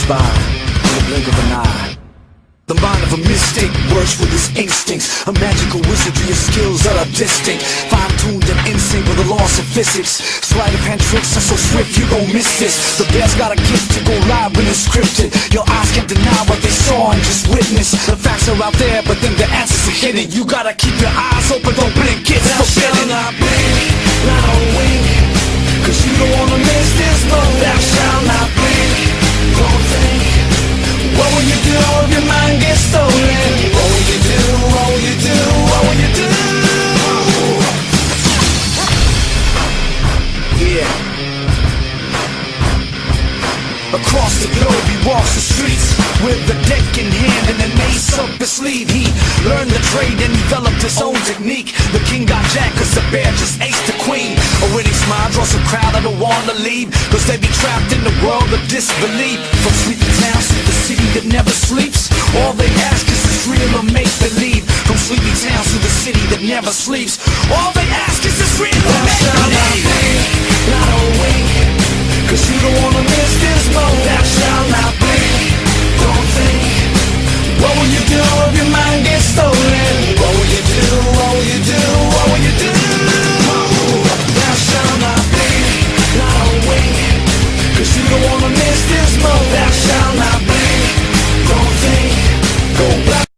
goes by in the blink of an eye. The mind of a mystic works with his instincts, a magical wizardry of skills that are distinct, fine-tuned and in sync with the laws of physics. Sleight of hand tricks are so swift you gon' miss this. The bear's got a gift to go live when it's scripted. Your eyes can't deny what they saw and just witness. The facts are out there, but then the answers are hidden. You gotta keep your eyes open, don't blink, it's forbidden. Thou shalt not blink, not a wink, 'cause you don't wanna miss this moment. Thou shalt not blink, don't think. What will you do if your mind gets stolen? What will you do, what will you do, what will you do? Yeah. Across the globe he walks the streets with a deck in hand and an ace up his sleeve. He learned the trade and developed his own technique. The king got jacked 'cause the bear just aced the queen. A winning smile draws a crowd that don't wanna leave, 'cause they be trapped in the world of disbelief. From sleepy towns to the city that never sleeps, all they ask is it's real or make believe. From sleepy towns to the city that never sleeps, all they ask is it's